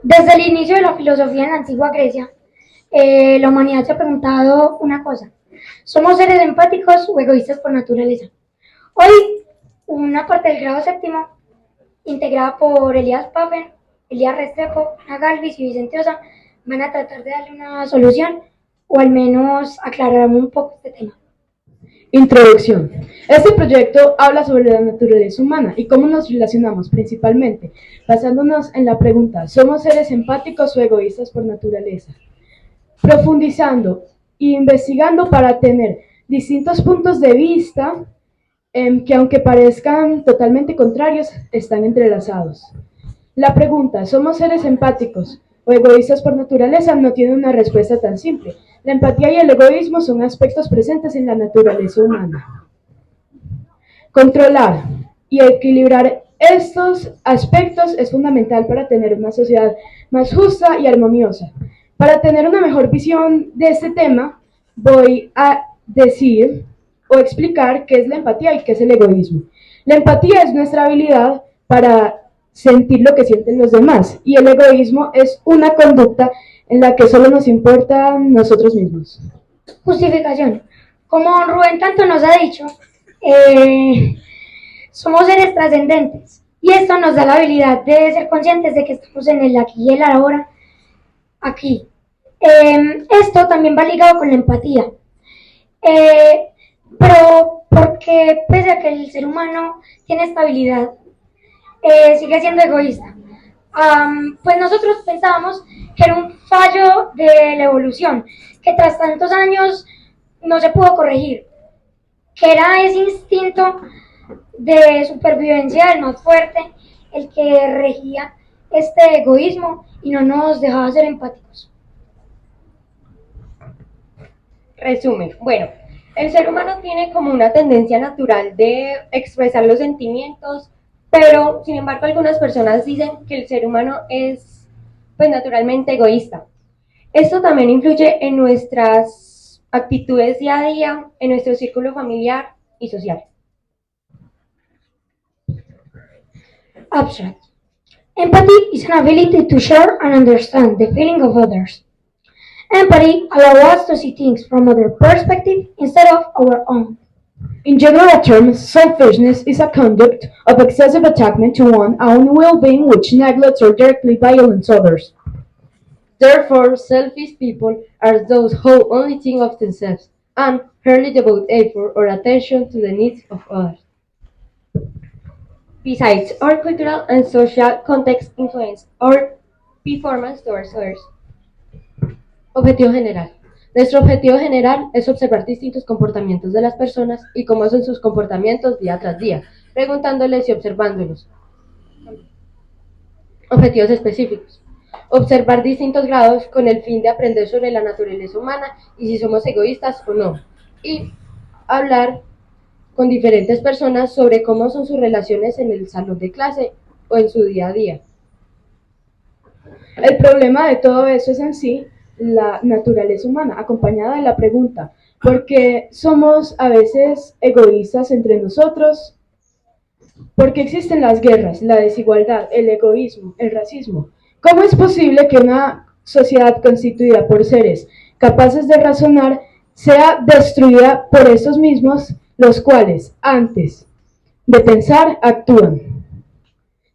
Desde el inicio de la filosofía en la antigua Grecia, la humanidad se ha preguntado una cosa: ¿somos seres empáticos o egoístas por naturaleza? Hoy, una parte del grado séptimo, integrada por Elías Paffen, Elías Restrepo, Ana Galvis y Vicente Osa, van a tratar de darle una solución o al menos aclarar un poco este tema. Introducción. Este proyecto habla sobre la naturaleza humana y cómo nos relacionamos principalmente, basándonos en la pregunta: ¿somos seres empáticos o egoístas por naturaleza? Profundizando e investigando para tener distintos puntos de vista que, aunque parezcan totalmente contrarios, están entrelazados. La pregunta: ¿somos seres empáticos o egoístas por naturaleza? No tiene una respuesta tan simple. La empatía y el egoísmo son aspectos presentes en la naturaleza humana. Controlar y equilibrar estos aspectos es fundamental para tener una sociedad más justa y armoniosa. Para tener una mejor visión de este tema, voy a decir o explicar qué es la empatía y qué es el egoísmo. La empatía es nuestra habilidad para sentir lo que sienten los demás, y el egoísmo es una conducta en la que solo nos importan nosotros mismos. Justificación. Como Rubén tanto nos ha dicho, eh, somos seres trascendentes y esto nos da la habilidad de ser conscientes de que estamos en el aquí y el ahora, aquí. Esto también va ligado con la empatía, eh, pero porque pese a que el ser humano tiene esta habilidad, sigue siendo egoísta. Pues nosotros pensábamos que era un fallo de la evolución, que tras tantos años no se pudo corregir, que era ese instinto de supervivencia del más fuerte el que regía este egoísmo y no nos dejaba ser empáticos. Resumen. Bueno, el ser humano tiene como una tendencia natural de expresar los sentimientos, pero sin embargo algunas personas dicen que el ser humano es pues naturalmente egoísta. Esto también influye en nuestras actitudes día a día, en nuestro círculo familiar y social. Abstract. Empathy is an ability to share and understand the feeling of others. Empathy allows us to see things from other perspective instead of our own. In general terms, selfishness is a conduct of excessive attachment to one's own well-being which neglects or directly violates others. Therefore, selfish people are those who only think of themselves and hardly devote effort or attention to the needs of others. Besides, our cultural and social context influence our performance towards others. Objetivo general. Nuestro objetivo general es observar distintos comportamientos de las personas y cómo son sus comportamientos día tras día, preguntándoles y observándolos. Objetivos específicos. Observar distintos grados con el fin de aprender sobre la naturaleza humana y si somos egoístas o no. Y hablar con diferentes personas sobre cómo son sus relaciones en el salón de clase o en su día a día. El problema de todo eso es en sí la naturaleza humana, acompañada de la pregunta: ¿por qué somos a veces egoístas entre nosotros? ¿Por qué existen las guerras, la desigualdad, el egoísmo, el racismo? ¿Cómo es posible que una sociedad constituida por seres capaces de razonar sea destruida por esos mismos, los cuales, antes de pensar, actúan?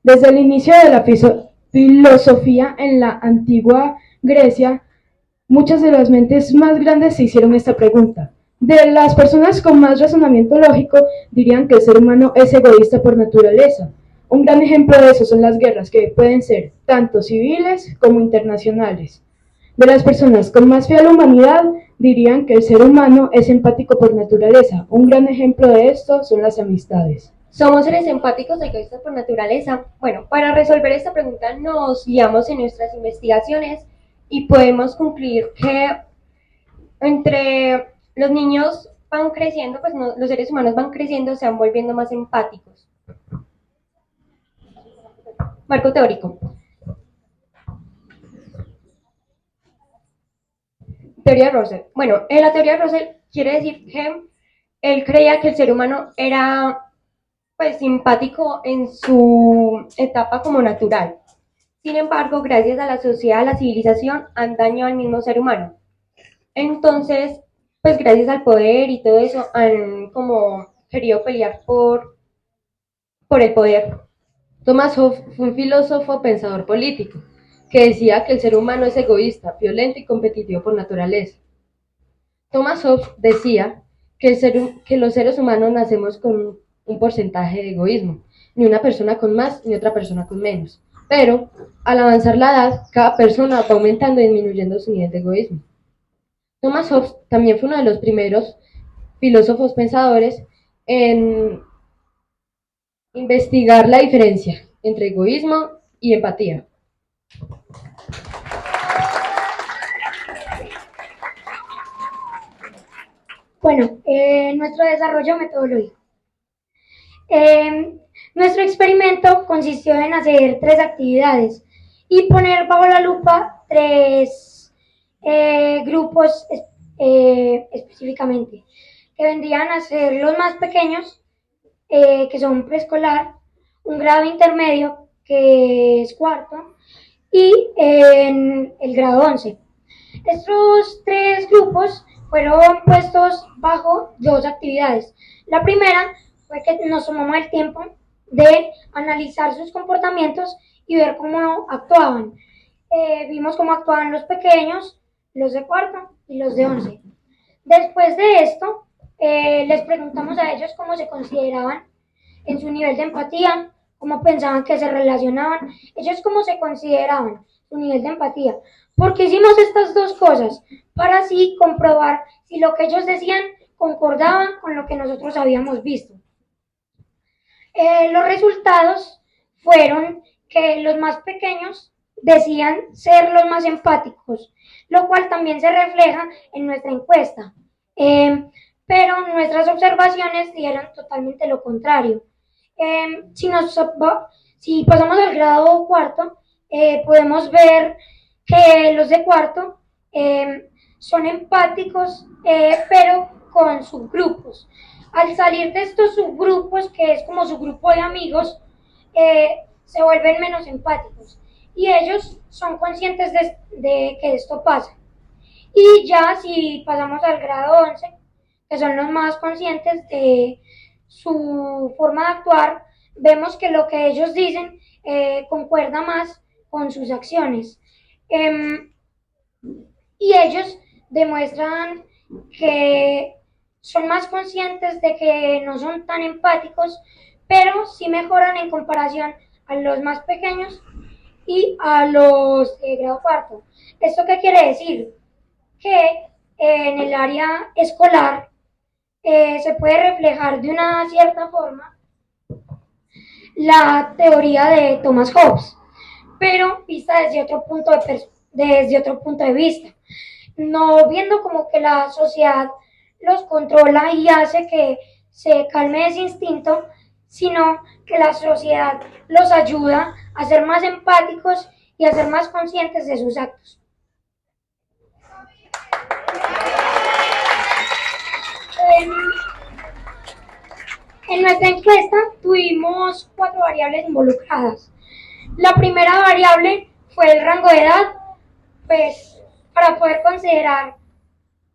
Desde el inicio de la filosofía en la antigua Grecia, muchas de las mentes más grandes se hicieron esta pregunta. De las personas con más razonamiento lógico dirían que el ser humano es egoísta por naturaleza. Un gran ejemplo de eso son las guerras, que pueden ser tanto civiles como internacionales. De las personas con más fe a la humanidad dirían que el ser humano es empático por naturaleza. Un gran ejemplo de esto son las amistades. ¿Somos seres empáticos o egoístas por naturaleza? Bueno, para resolver esta pregunta nos guiamos en nuestras investigaciones y podemos concluir que entre los niños van creciendo, pues no, los seres humanos van creciendo, se van volviendo más empáticos. Marco teórico. Teoría de Russell. Bueno, en la teoría de Russell quiere decir que él creía que el ser humano era pues simpático en su etapa como natural. Sin embargo, gracias a la sociedad, a la civilización, han dañado al mismo ser humano. Entonces, pues gracias al poder y todo eso, han como querido pelear por el poder. Thomas Hobbes fue un filósofo pensador político que decía que el ser humano es egoísta, violento y competitivo por naturaleza. Thomas Hobbes decía que los seres humanos nacemos con un porcentaje de egoísmo, ni una persona con más ni otra persona con menos. Pero al avanzar la edad, cada persona va aumentando y disminuyendo su nivel de egoísmo. Thomas Hobbes también fue uno de los primeros filósofos pensadores en investigar la diferencia entre egoísmo y empatía. Bueno, nuestro desarrollo metodológico. Nuestro experimento consistió en hacer 3 actividades y poner bajo la lupa 3 grupos específicamente, que vendrían a ser los más pequeños, que son preescolar, un grado intermedio, que es cuarto, y el grado 11. Estos 3 grupos fueron puestos bajo 2 actividades. La primera fue que nos tomamos el tiempo de analizar sus comportamientos y ver cómo actuaban. Vimos cómo actuaban los pequeños, los de cuarto y los de 11. Después de esto, les preguntamos a ellos cómo se consideraban en su nivel de empatía, cómo pensaban que se relacionaban, ellos cómo se consideraban, su nivel de empatía. Porque hicimos estas 2 cosas, para así comprobar si lo que ellos decían concordaba con lo que nosotros habíamos visto. Los resultados fueron que los más pequeños decían ser los más empáticos, lo cual también se refleja en nuestra encuesta. Pero nuestras observaciones dieron totalmente lo contrario. Si pasamos al grado cuarto, podemos ver que los de cuarto son empáticos, pero con subgrupos. Al salir de estos subgrupos, que es como su grupo de amigos, se vuelven menos empáticos y ellos son conscientes de que esto pasa. Y ya si pasamos al grado 11, que son los más conscientes de su forma de actuar, vemos que lo que ellos dicen concuerda más con sus acciones. Y ellos demuestran que son más conscientes de que no son tan empáticos, pero sí mejoran en comparación a los más pequeños y a los de grado cuarto. ¿Esto qué quiere decir? Que en el área escolar se puede reflejar de una cierta forma la teoría de Thomas Hobbes, pero vista desde otro punto de vista, no viendo como que la sociedad los controla y hace que se calme ese instinto, sino que la sociedad los ayuda a ser más empáticos y a ser más conscientes de sus actos. En nuestra encuesta tuvimos 4 variables involucradas. La primera variable fue el rango de edad, pues para poder considerar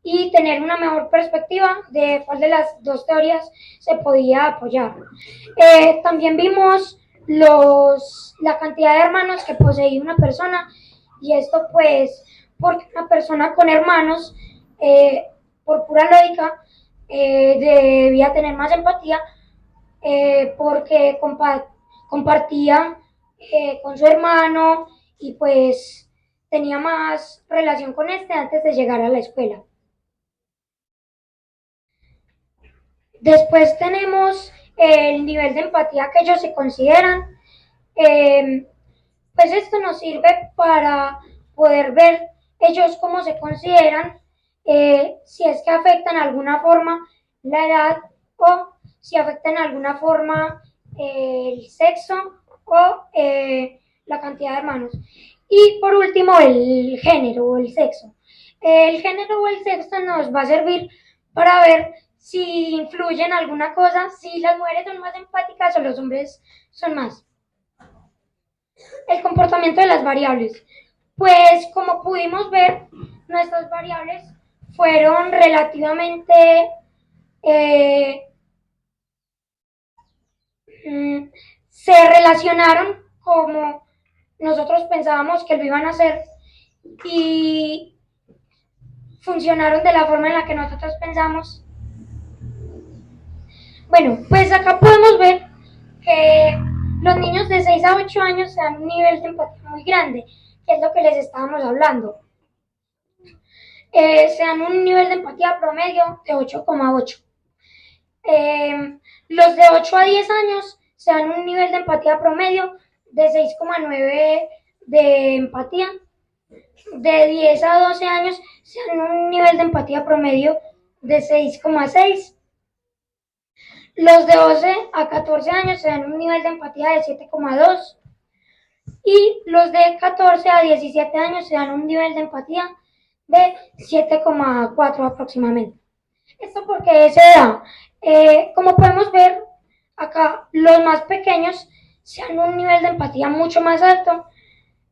y tener una mejor perspectiva de cuál de las 2 teorías se podía apoyar. También vimos la cantidad de hermanos que poseía una persona, y esto pues porque una persona con hermanos, por pura lógica, debía tener más empatía, porque compartía con su hermano y pues tenía más relación con este antes de llegar a la escuela. Después tenemos el nivel de empatía que ellos se consideran. Pues esto nos sirve para poder ver ellos cómo se consideran, si es que afectan de alguna forma la edad, o si afectan de alguna forma el sexo o la cantidad de hermanos. Y por último, el género o el sexo. El género o el sexo nos va a servir para ver si influye en alguna cosa, si las mujeres son más empáticas o los hombres son más. El comportamiento de las variables. Pues como pudimos ver, nuestras variables fueron relativamente eh, se relacionaron como nosotros pensábamos que lo iban a hacer y funcionaron de la forma en la que nosotros pensamos. Bueno, pues acá podemos ver que los niños de 6 a 8 años se dan un nivel de empatía muy grande, que es lo que les estábamos hablando. Se dan un nivel de empatía promedio de 8,8. Los de 8 a 10 años se dan un nivel de empatía promedio de 6,9 de empatía. De 10 a 12 años se dan un nivel de empatía promedio de 6,6. Los de 12 a 14 años se dan un nivel de empatía de 7,2. Y los de 14 a 17 años se dan un nivel de empatía de 7,4 aproximadamente. ¿Esto porque se da? Como podemos ver, acá los más pequeños se dan un nivel de empatía mucho más alto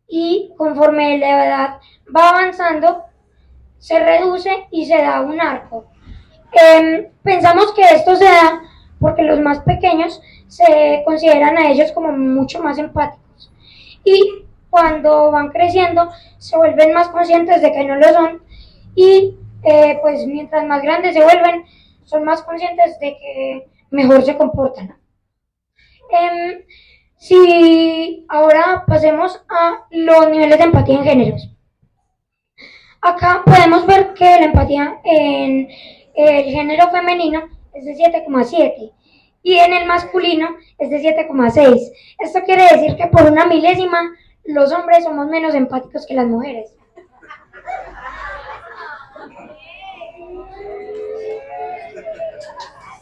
y conforme la edad va avanzando, se reduce y se da un arco. Pensamos que esto se da porque los más pequeños se consideran a ellos como mucho más empáticos y cuando van creciendo se vuelven más conscientes de que no lo son y pues mientras más grandes se vuelven son más conscientes de que mejor se comportan. Si ahora pasemos a los niveles de empatía en géneros. Acá podemos ver que la empatía en el género femenino es de 7,7 y en el masculino es de 7,6. Esto quiere decir que por una milésima los hombres somos menos empáticos que las mujeres.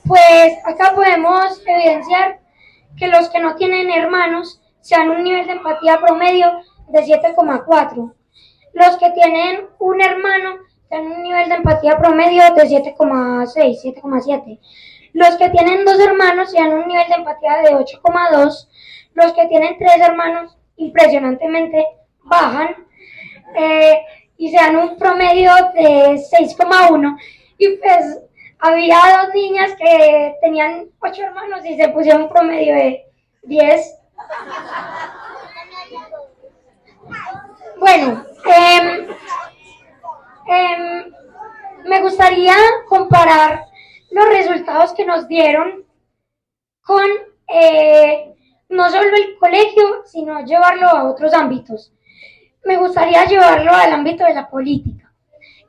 Pues acá podemos evidenciar que los que no tienen hermanos se dan un nivel de empatía promedio de 7,4. Los que tienen un hermano tienen un nivel de empatía promedio de 7,6, 7,7. Los que tienen dos hermanos tienen un nivel de empatía de 8,2. Los que tienen tres hermanos, impresionantemente, bajan y se dan un promedio de 6,1. Y pues había dos niñas que tenían 8 hermanos y se pusieron un promedio de 10. Bueno, me gustaría comparar los resultados que nos dieron con no solo el colegio, sino llevarlo a otros ámbitos. Me gustaría llevarlo al ámbito de la política.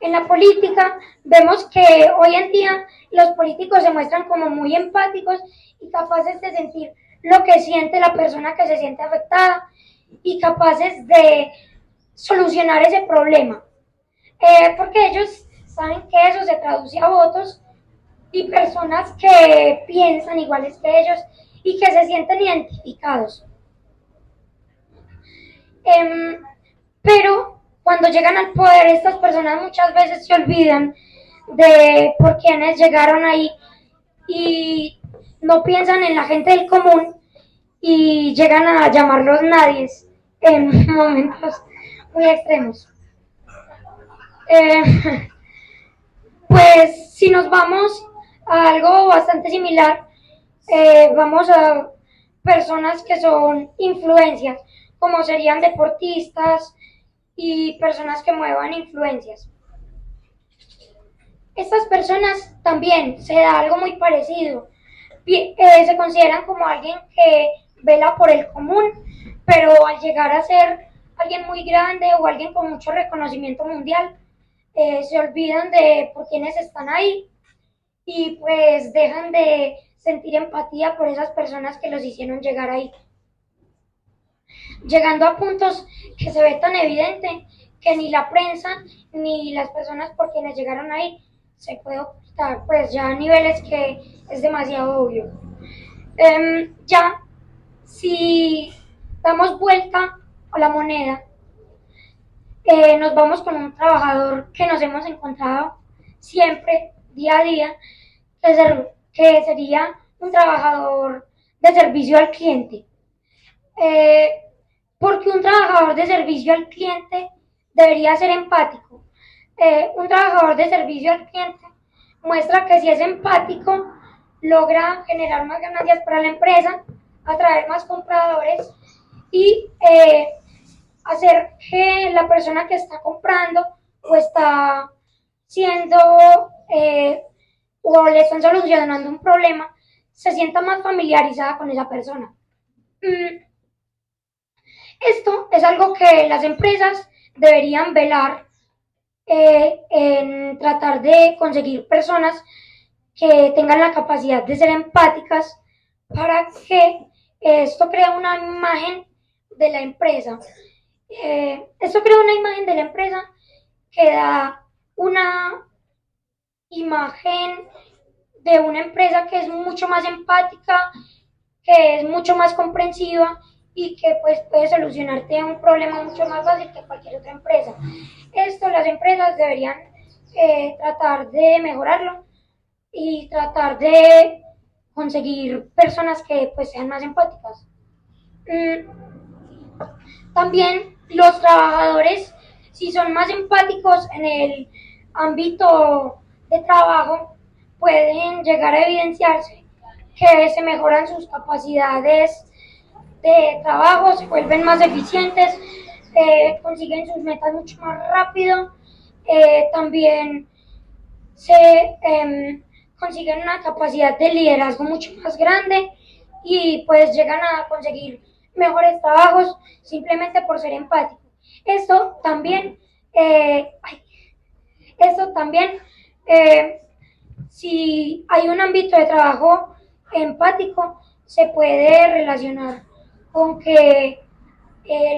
En la política vemos que hoy en día los políticos se muestran como muy empáticos y capaces de sentir lo que siente la persona que se siente afectada y capaces de solucionar ese problema. Porque ellos saben que eso se traduce a votos y personas que piensan iguales que ellos y que se sienten identificados. Pero cuando llegan al poder, estas personas muchas veces se olvidan de por quienes llegaron ahí y no piensan en la gente del común y llegan a llamarlos nadies en momentos muy extremos. Pues si nos vamos a algo bastante similar, vamos a personas que son influencias, como serían deportistas y personas que muevan influencias. Estas personas también se da algo muy parecido. Se consideran como alguien que vela por el común, pero al llegar a ser alguien muy grande o alguien con mucho reconocimiento mundial, se olvidan de por quienes están ahí y pues dejan de sentir empatía por esas personas que los hicieron llegar ahí. Llegando a puntos que se ve tan evidente que ni la prensa ni las personas por quienes llegaron ahí se puede ocultar, pues ya a niveles que es demasiado obvio. Ya, si damos vuelta a la moneda, nos vamos con un trabajador que nos hemos encontrado siempre, día a día, que sería un trabajador de servicio al cliente. porque un trabajador de servicio al cliente debería ser empático. Un trabajador de servicio al cliente muestra que si es empático, logra generar más ganancias para la empresa, atraer más compradores y hacer que la persona que está comprando o está siendo o le están solucionando un problema, se sienta más familiarizada con esa persona. Esto es algo que las empresas deberían velar en tratar de conseguir personas que tengan la capacidad de ser empáticas para que esto cree una imagen de la empresa. Esto crea una imagen de la empresa que da una imagen de una empresa que es mucho más empática, que es mucho más comprensiva y que pues puede solucionarte un problema mucho más fácil que cualquier otra empresa. Esto las empresas deberían tratar de mejorarlo y tratar de conseguir personas que pues sean más empáticas. También los trabajadores, si son más empáticos en el ámbito de trabajo, pueden llegar a evidenciarse que se mejoran sus capacidades de trabajo, se vuelven más eficientes, consiguen sus metas mucho más rápido, también se consiguen una capacidad de liderazgo mucho más grande y pues llegan a conseguir mejores trabajos simplemente por ser empáticos. Esto también, eh, esto también si hay un ámbito de trabajo empático, se puede relacionar con que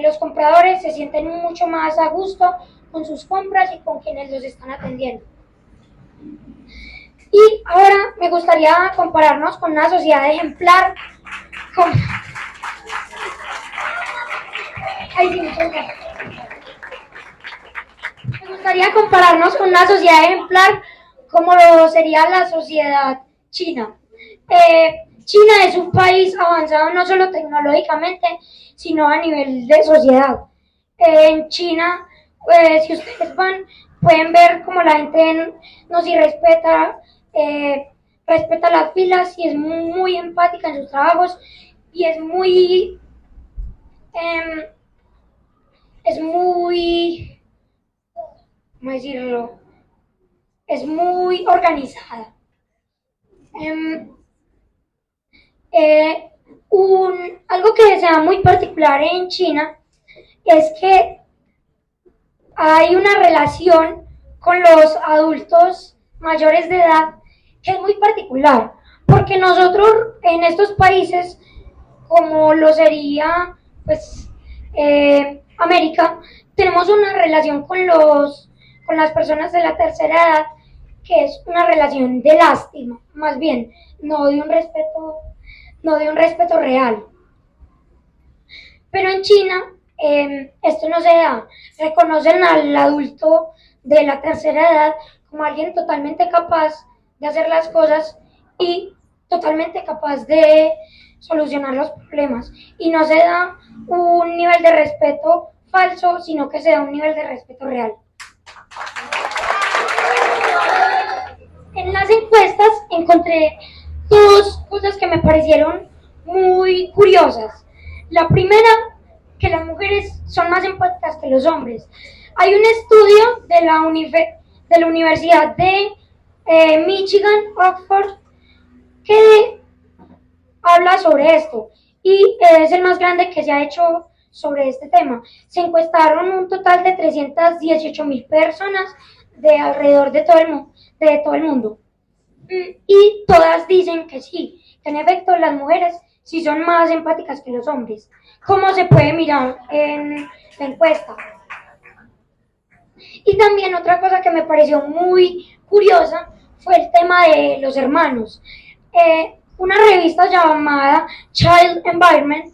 los compradores se sienten mucho más a gusto con sus compras y con quienes los están atendiendo. Y ahora me gustaría compararnos con una sociedad ejemplar. Con... Ay, sí, muchas gracias. Me gustaría compararnos con una sociedad ejemplar como lo sería la sociedad china. China es un país avanzado no solo tecnológicamente, sino a nivel de sociedad. En China, si ustedes van, pueden ver como la gente nos irrespeta, respeta las filas y es muy empática en sus trabajos y es muy, ¿cómo decirlo? Es muy organizada. Algo que se da muy particular en China es que hay una relación con los adultos mayores de edad que es muy particular, porque nosotros en estos países, como lo sería pues América, tenemos una relación con las personas de la tercera edad que es una relación de lástima, más bien, no de un respeto real. Pero en China esto no se da. Reconocen al adulto de la tercera edad como alguien totalmente capaz de hacer las cosas y totalmente capaz de solucionar los problemas. Y no se da un nivel de respeto falso, sino que se da un nivel de respeto real. En las encuestas encontré dos cosas que me parecieron muy curiosas. La primera, que las mujeres son más empáticas que los hombres. Hay un estudio de la Universidad de Michigan, Oxford, que habla sobre esto y es el más grande que se ha hecho sobre este tema. Se encuestaron un total de 318,000 personas de alrededor de todo el mundo. Y todas dicen que sí, que en efecto las mujeres sí son más empáticas que los hombres. ¿Cómo se puede mirar en la encuesta? Y también otra cosa que me pareció muy curiosa fue el tema de los hermanos. Una revista llamada Child Environment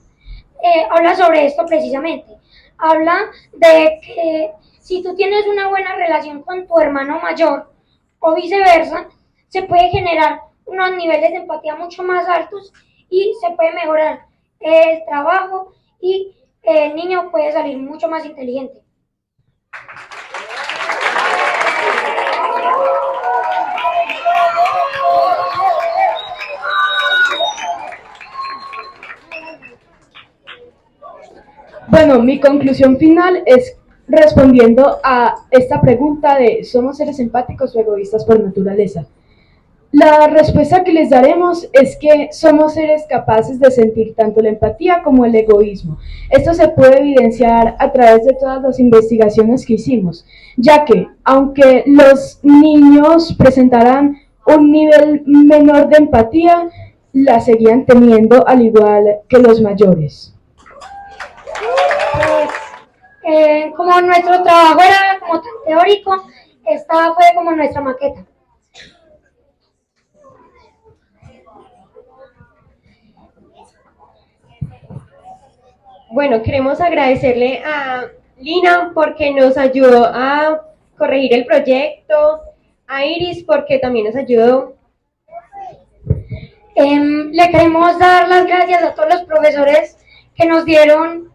habla sobre esto precisamente. Habla de que si tú tienes una buena relación con tu hermano mayor o viceversa, se puede generar unos niveles de empatía mucho más altos y se puede mejorar el trabajo y el niño puede salir mucho más inteligente. Bueno, mi conclusión final es respondiendo a esta pregunta de ¿somos seres empáticos o egoístas por naturaleza? La respuesta que les daremos es que somos seres capaces de sentir tanto la empatía como el egoísmo. Esto se puede evidenciar a través de todas las investigaciones que hicimos, ya que aunque los niños presentaran un nivel menor de empatía, la seguían teniendo al igual que los mayores. Como nuestro trabajo era como tan teórico, esta fue como nuestra maqueta. Bueno, queremos agradecerle a Lina porque nos ayudó a corregir el proyecto, a Iris porque también nos ayudó. Le queremos dar las gracias a todos los profesores que nos dieron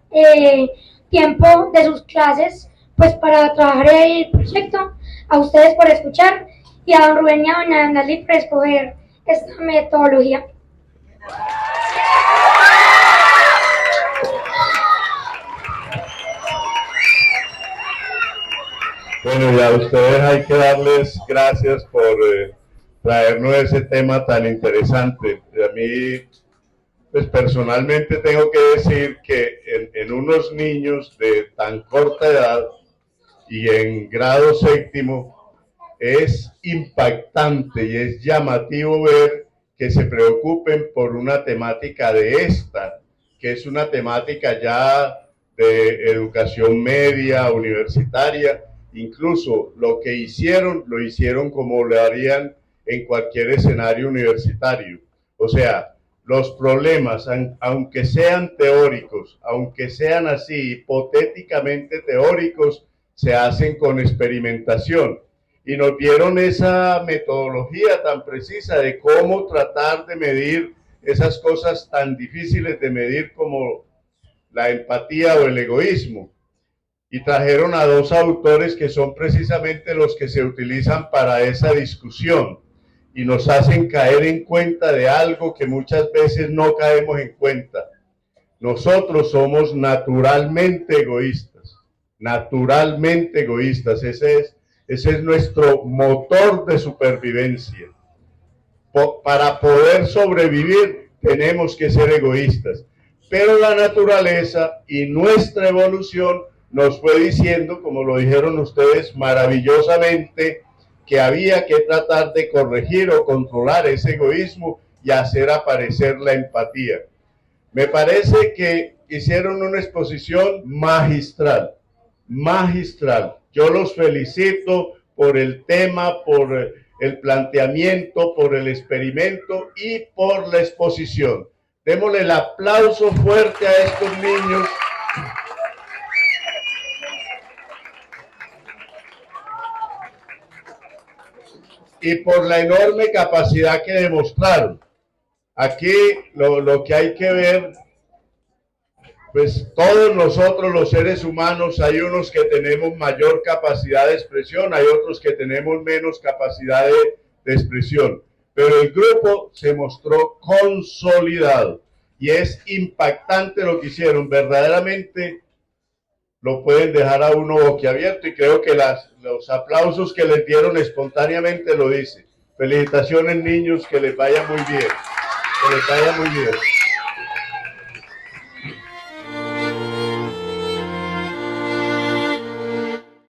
tiempo de sus clases pues para trabajar el proyecto, a ustedes por escuchar y a don Rubén y a doña Natalie por escoger esta metodología. Bueno, y a ustedes hay que darles gracias por traernos ese tema tan interesante. A mí, pues personalmente tengo que decir que en unos niños de tan corta edad y en grado séptimo es impactante y es llamativo ver que se preocupen por una temática de esta, que es una temática ya de educación media, universitaria. Incluso lo que hicieron, lo hicieron como lo harían en cualquier escenario universitario. O sea, los problemas, aunque sean teóricos, aunque sean así hipotéticamente teóricos, se hacen con experimentación. Y nos dieron esa metodología tan precisa de cómo tratar de medir esas cosas tan difíciles de medir como la empatía o el egoísmo. Y trajeron a dos autores que son precisamente los que se utilizan para esa discusión y nos hacen caer en cuenta de algo que muchas veces no caemos en cuenta. Nosotros somos naturalmente egoístas, naturalmente egoístas. Ese es nuestro motor de supervivencia. Para poder sobrevivir tenemos que ser egoístas, pero la naturaleza y nuestra evolución nos fue diciendo, como lo dijeron ustedes maravillosamente, que había que tratar de corregir o controlar ese egoísmo y hacer aparecer la empatía. Me parece que hicieron una exposición magistral, magistral. Yo los felicito por el tema, por el planteamiento, por el experimento y por la exposición. Démosle el aplauso fuerte a estos niños. Y por la enorme capacidad que demostraron. Aquí lo que hay que ver, pues todos nosotros los seres humanos, hay unos que tenemos mayor capacidad de expresión, hay otros que tenemos menos capacidad de expresión, pero el grupo se mostró consolidado y es impactante lo que hicieron, verdaderamente lo pueden dejar a uno boquiabierto y creo que los aplausos que les dieron espontáneamente lo dicen. Felicitaciones niños, que les vaya muy bien, que les vaya muy bien.